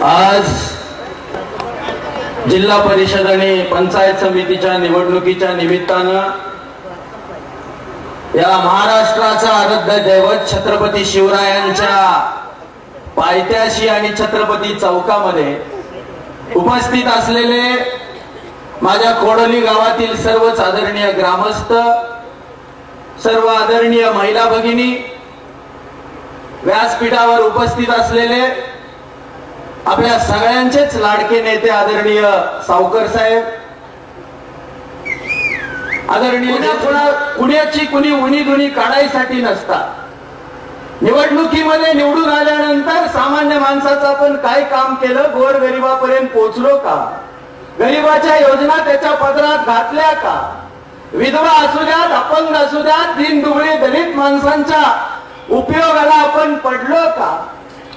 आज जिल्हा परिषद आणि पंचायत समितीच्या निवडणुकीच्या निमित्तानं या महाराष्ट्राचा आराध्य दैवत छत्रपती शिवरायांच्या पायथ्याशी आणि छत्रपती चौकामध्ये उपस्थित असलेले माझ्या कोडोली गावातील सर्वच आदरणीय ग्रामस्थ, सर्व आदरणीय महिला भगिनी, व्यासपीठावर उपस्थित असलेले आपल्या सगळ्यांचेच लाडके नेते आदरणीय सावकर साहेब, आदरणीय पुण्याची कुणी उणी दुनी काढायसाठी नसतात. निवडणुकीमध्ये निवडून आल्यानंतर सामान्य माणसाचं आपण काय काम केलं, गोरगरिबापर्यंत पोहोचलो का, गरीबाच्या योजना त्याच्या पदरात घातल्या का, विधवा असू द्यात, अपंग असू द्यात, दीनदुबळे दलित माणसांच्या उपयोगाला आपण पडलो का,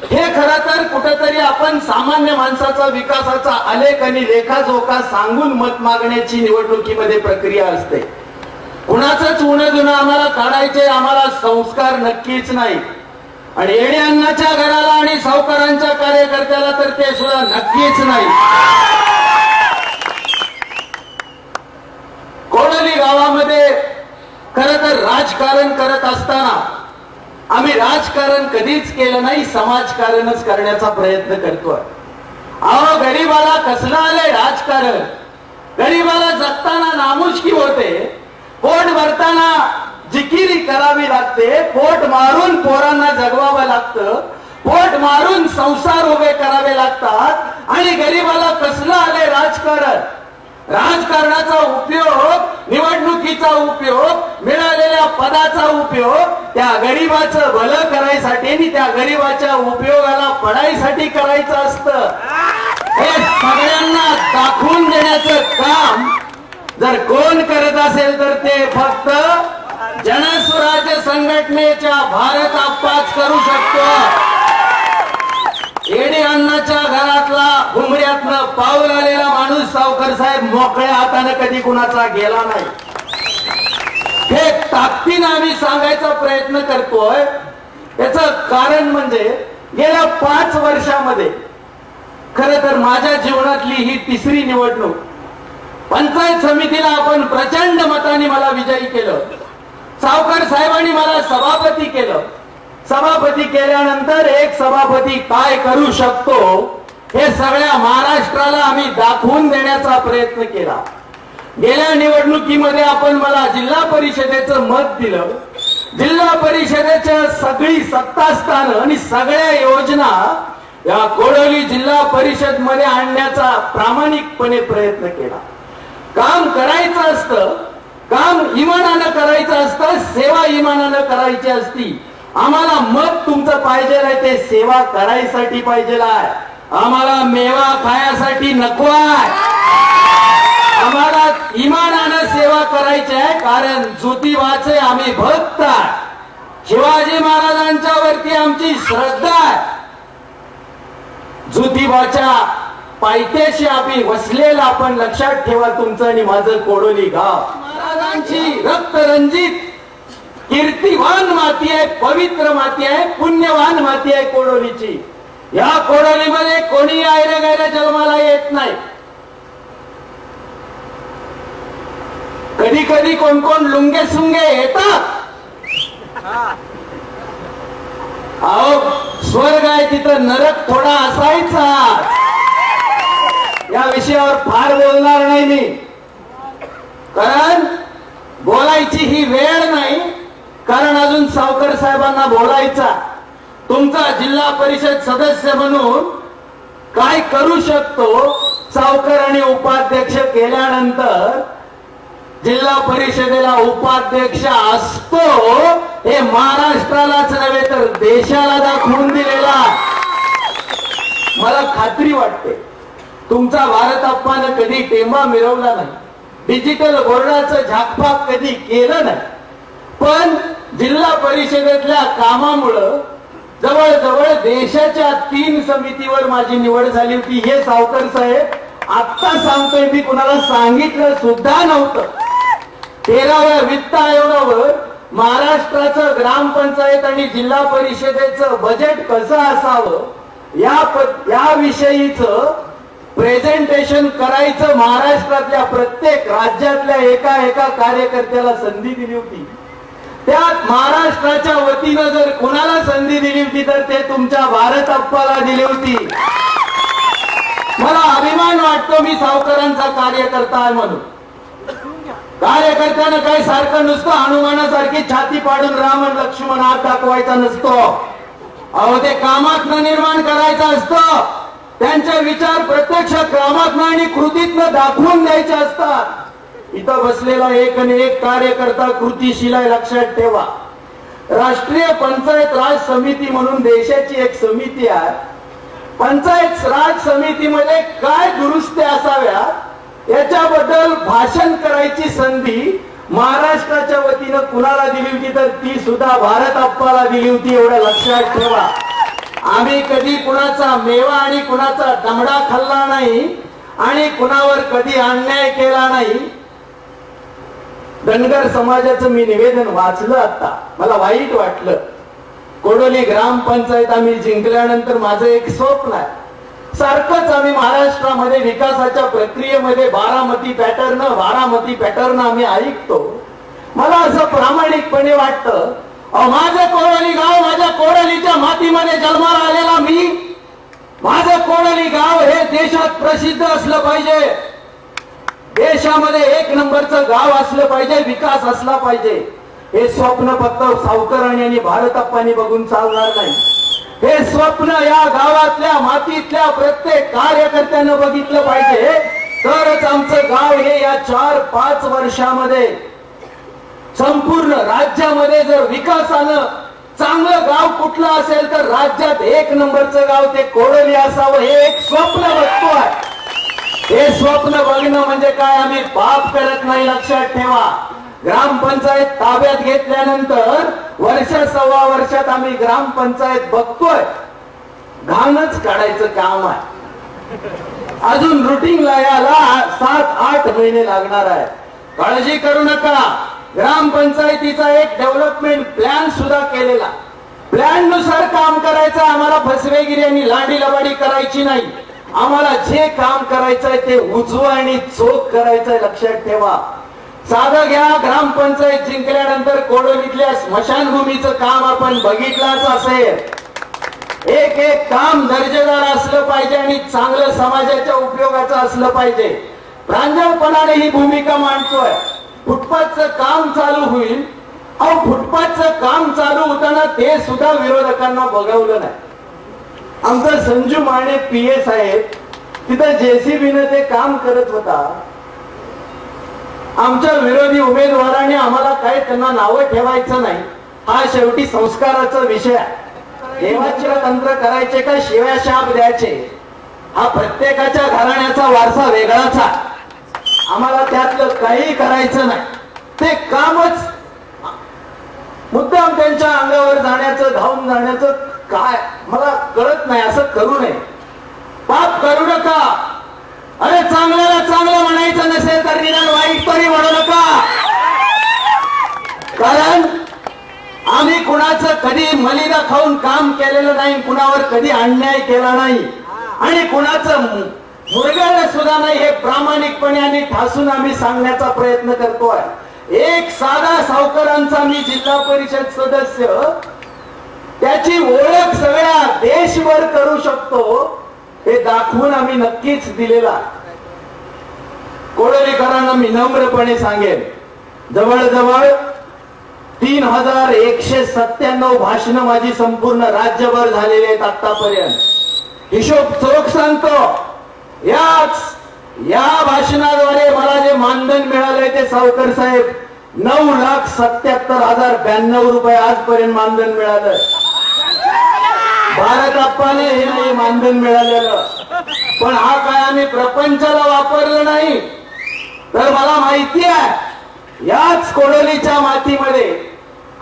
हे खरं तर कुठेतरी आपण सामान्य माणसाचा विकासाचा आलेख आणि लेखाजोखा सांगून मत मागण्याची निवडणुकीमध्ये प्रक्रिया असते. कुणाचंच उणं दुणं आम्हाला काढायचे, आम्हाला संस्कार नक्कीच नाही. आणि येणे अण्णाच्या घराला आणि सावकारांच्या कार्यकर्त्याला तर ते सुद्धा नक्कीच नाही. कोडोली गावामध्ये खरं तर राजकारण करत असताना आम्ही राजकारण कधीच केलं नाही, समाजकारणच करण्याचा प्रयत्न करतोय. अहो, गरीबाला कसलं आलंय राजकारण. गरीबाला जगताना नामुष्की होते, पोट भरताना जिकिरी करावी लागते, पोट मारून पोरांना जगवावं लागतं, पोट मारून संसार उभे करावे लागतात. आणि गरीबाला कसलं आलंय राजकारण. राजकारणाचा उपयोग, निवडणुकीचा उपयोग, मिळालेल्या पदाचा उपयोग त्या गरीबाचं भलं करायसाठी आणि त्या गरीबाच्या उपयोगाला पडायसाठी करायचं असतं. हे सगळ्यांना दाखवून देण्याचं काम जर कोण करत असेल तर ते फक्त जनस्वराज्य संघटनेच्या भारत आप्पाच करू शकतो. येणे अण्णाच्या घरातला घुमऱ्यातनं पाऊल आलेला माणूस सावकर साहेब मोकळ्या हाताने कधी कुणाचा गेला नाही. हे ताकदीनं आम्ही सांगायचा प्रयत्न करतोय. याचं कारण म्हणजे गेल्या 5 वर्षामध्ये खरं तर माझ्या जीवनातली ही तिसरी निवडणूक. पंचायत समितीला आपण प्रचंड मताने मला विजयी केलं. सावकर साहेबांनी मला सभापती केलं. सभापती केल्यानंतर एक सभापती काय करू शकतो हे सगळ्या महाराष्ट्राला आम्ही दाखवून देण्याचा प्रयत्न केला. गेल्या निवडणुकीमध्ये आपण मला जिल्हा परिषदेचं मत दिलं. जिल्हा परिषदेच्या सगळी सत्तास्थानं आणि सगळ्या योजना या कोडोली जिल्हा परिषद मध्ये आणण्याचा प्रामाणिकपणे प्रयत्न केला. काम करायचं असतं, काम इमानानं करायचं असतं, सेवा इमानानं करायची असती. आम्हाला मत तुमचं पाहिजे आहे ते सेवा करायसाठी पाहिजे आहे. आम्हाला मेवा खायासाठी नको आहे. आम्हाला इमानानं सेवा करायची आहे. कारण ज्योतिबाचे आम्ही भक्त आहे. शिवाजी महाराजांच्या वरती आमची श्रद्धा आहे. ज्योतिबाच्या पायथ्याशी आम्ही वसलेला आपण लक्षात ठेवा तुमचं आणि माझं कोडोली गाव. महाराजांची रक्तरंजित कीर्तिवान माती आहे, पवित्र माती आहे, पुण्यवान माती आहे कोडोलीची. या कोडोलीमध्ये कोणी आयरे गायला जन्माला येत नाही. कधी कधी कोण कोण लुंगे सुंगे येतात. अहो, स्वर्ग आहे तिथं नरक थोडा असायचा. या विषयावर फार बोलणार नाही मी, कारण बोलायची ही वेळ नाही. कारण अजून सावकर साहेबांना बोलायचा. तुमचा जिल्हा परिषद सदस्य म्हणून काय करू शकतो, सावकर आणि उपाध्यक्ष केल्यानंतर जिल्हा परिषदेला उपाध्यक्ष असतो हे महाराष्ट्रालाच नव्हे तर देशाला दाखवून दिलेला. मला खात्री वाटते तुमचा भारत आप्पानं कधी टेंबा मिरवला नाही, डिजिटल बोर्डाचं झाकपाक कधी केलं नाही. पण जिल्हा परिषदेतल्या कामामुळं जवळजवळ देशाच्या 3 समितीवर माझी निवड झाली होती. हे सावकर साहेब आता सांगतोय, मी कुणाला सांगितलं सुद्धा नव्हतं. 13व्या वित्त आयोगावर महाराष्ट्राचं ग्रामपंचायत आणि जिल्हा परिषदेचं बजेट कसं असावं या विषयीच प्रेझेंटेशन करायचं महाराष्ट्रातल्या प्रत्येक राज्यातल्या एका कार्यकर्त्याला संधी दिली होती. त्यात महाराष्ट्राच्या वतीनं जर कोणाला संधी दिली होती तर ते तुमच्या भारत अप्पाला दिली होती. मला अभिमान वाटतो मी सावकरांचा कार्यकर्ता आहे म्हणून. कार्यकर्त्यानं काही सारखं नुसतं हनुमानासारखी छाती पाडून राम आणि लक्ष्मण हात दाखवायचा नसतो. अहो ते कामातनं निर्माण करायचं असतं. त्यांचे विचार प्रत्यक्ष कामातनं आणि कृतीतनं दाखवून द्यायचे असतात. इथं बसलेला एक आणि एक कार्यकर्ता कृतीशील आहे, लक्षात ठेवा. राष्ट्रीय पंचायत राज समिती म्हणून देशाची एक समिती आहे. पंचायत राज समितीमध्ये काय दुरुस्त्या असाव्या याच्याबद्दल भाषण करायची संधी महाराष्ट्राच्या वतीनं कुणाला दिली होती तर ती सुद्धा भारत अप्पाला दिली होती. एवढं लक्षात ठेवा. आम्ही कधी कुणाचा मेवा आणि कुणाचा दमडा खाल्ला नाही आणि कुणावर कधी अन्याय केला नाही. धनगर समाजाचं मी निवेदन वाचलं आता, मला वाईट वाटलं. कोडोली ग्रामपंचायत आम्ही जिंकल्यानंतर माझं एक स्वप्न आहे. सारखंच आम्ही महाराष्ट्रामध्ये विकासाच्या प्रक्रियेमध्ये बारामती पॅटर्न आम्ही ऐकतो. मला असं प्रामाणिकपणे वाटतं माझं कोडोली गाव, माझ्या कोडोलीच्या मातीमध्ये जन्माला आलेला मी, माझं कोडोली गाव हे देशात प्रसिद्ध असलं पाहिजे. देशामध्ये एक नंबरचं गाव असलं पाहिजे, विकास असला पाहिजे. हे स्वप्न फक्त सावकरांनी आणि भारत अप्पांनी बघून चालणार नाही. हे स्वप्न या गावातल्या मातीतल्या प्रत्येक कार्यकर्त्यानं बघितलं पाहिजे. तरच आमचं गाव हे या 4-5 वर्षामध्ये संपूर्ण राज्यामध्ये जर विकासानं चांगलं गाव कुठलं असेल तर राज्यात एक नंबरचं गाव ते कोडोली असावं हे एक स्वप्न बघतोय. हे स्वप्न बघणं म्हणजे काय आम्ही पाप करत नाही, लक्षात ठेवा. ग्रामपंचायत ताब्यात घेतल्यानंतर वर्ष-सव्वा वर्षात आम्ही ग्रामपंचायत बघतोय. घाणच काढायचं काम आहे. अजून रुटीनला याला 7-8 महिने लागणार आहे. काळजी करू नका. ग्रामपंचायतीचा एक डेव्हलपमेंट प्लॅन सुद्धा केलेला. प्लॅन नुसार काम करायचं. आम्हाला फसवेगिरी आणि लांडी लबाडी करायची नाही. आम्हाला जे काम करायचंय ते उजवं आणि चोख करायचंय, लक्षात ठेवा. साधं घ्या, ग्रामपंचायत जिंकल्यानंतर कोडोलीतल्या स्मशानभूमीचं काम आपण बघितलंच असेल. एक काम दर्जेदार असलं पाहिजे आणि चांगलं समाजाच्या उपयोगाचं असलं पाहिजे. प्रांजळपणाने ही भूमिका मांडतोय. फुटपाथचं काम चालू होईल. अहो फुटपाथचं काम चालू होताना ते सुद्धा विरोधकांना बघवलं नाही. आमचा संजू माने पीए साहेब तिथं जेसीबीने ते काम करत होता. आमच्या विरोधी उमेदवाराने आम्हाला काय त्यांना नावं ठेवायचं नाही. हा शेवटी संस्काराचा विषय आहे. देवाचे तंत्र करायचे का शिव्या शाप द्यायचे हा प्रत्येकाच्या घराण्याचा वारसा वेगळाच आहे. आम्हाला त्यातलं काही करायचं नाही. ते कामच मुद्दाम त्यांच्या अंगावर जाण्याचं, धावून जाण्याचं काय मला कळत नाही. असं करू नये. पाप करू नका. अरे चांगल्याला चांगलं म्हणायचं नसेल तर निदान वाईट तरी म्हणू नका. कारण आम्ही कुणाचं कधी मलिदा खाऊन काम केलेलं नाही, कुणावर कधी अन्याय केला नाही आणि कुणाचं मुरगाळलं सुद्धा नाही. हे प्रामाणिकपणे आणि ठासून आम्ही सांगण्याचा प्रयत्न करतोय. एक साधा सावकरांचा मी जिल्हा परिषद सदस्य, त्याची ओळख सगळ्या देशभर करू शकतो हे दाखवून आम्ही नक्कीच दिलेला. कोडोलीकरांना मी नम्रपणे सांगेन, जवळजवळ 3197 भाषणं माझी संपूर्ण राज्यभर झालेली आहेत आतापर्यंत. हिशोब चोख सांगतो. या भाषणाद्वारे मला जे मानधन मिळालंय ते सावकर साहेब 9,77,092 रुपये आजपर्यंत मानधन मिळालं. भारत अप्पाने हे नाही मानधन मिळालेलं. पण हा काय आम्ही प्रपंचाला वापरलं नाही. तर मला माहिती आहे याच कोडोलीच्या मातीमध्ये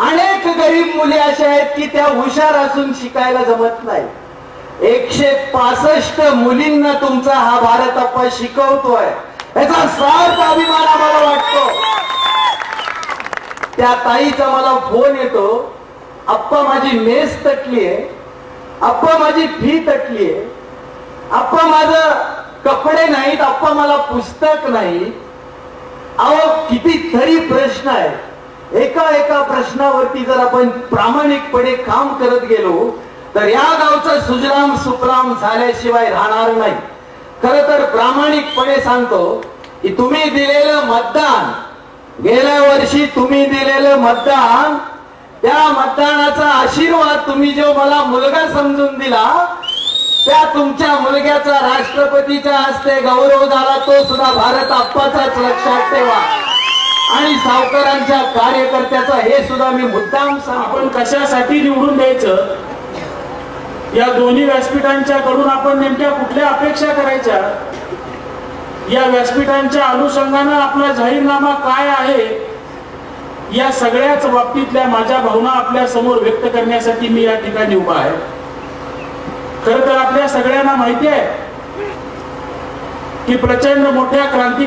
अनेक गरीब मुली अशा आहेत की त्या हुशार असून शिकायला जमत नाही. 165 मुलींना तुमचा हा भारत अप्पा शिकवतोय. याचा सार्थ अभिमान आम्हाला वाटतो. त्या ताईचा मला फोन येतो, अप्पा माझी मेस तटली आहे, आप्पा माझी फी तटलीये, आप्पा माझं कपडे नाहीत, आप्पा मला पुस्तक नाही. अहो कितीतरी प्रश्न आहेत. एका एका प्रश्नावरती जर आपण प्रामाणिकपणे काम करत गेलो तर या गावचं सुजलाम सुफलाम झाल्याशिवाय राहणार नाही. खर तर प्रामाणिकपणे सांगतो की तुम्ही दिलेलं मतदान, गेल्या वर्षी तुम्ही दिलेलं मतदान, त्या मतदानाचा आशीर्वाद तुम्ही जो मला मुलगा समजून दिला, त्या तुमच्या मुलग्याचा राष्ट्रपतीच्या हस्ते गौरव झाला, तो सुद्धा भारत आप्पाचाच, लक्षात ठेवा. आणि सावकारांच्या कार्यकर्त्याचा हे सुद्धा मी मुद्दाम सांगतो. आपण कशासाठी निवडून द्यायचं, या दोन्ही व्यासपीठांच्या कडून आपण नेमक्या कुठल्या अपेक्षा करायच्या, या व्यासपीठांच्या अनुषंगानं आपला जाहीरनामा काय आहे, या सगळ्याच बाबतीतल्या माझ्या भावना आपल्या समोर व्यक्त करण्यासाठी मी या ठिकाणी उभा आहे. खरं तर आपल्या सगळ्यांना माहिती आहे की प्रचंड मोठ्या क्रांती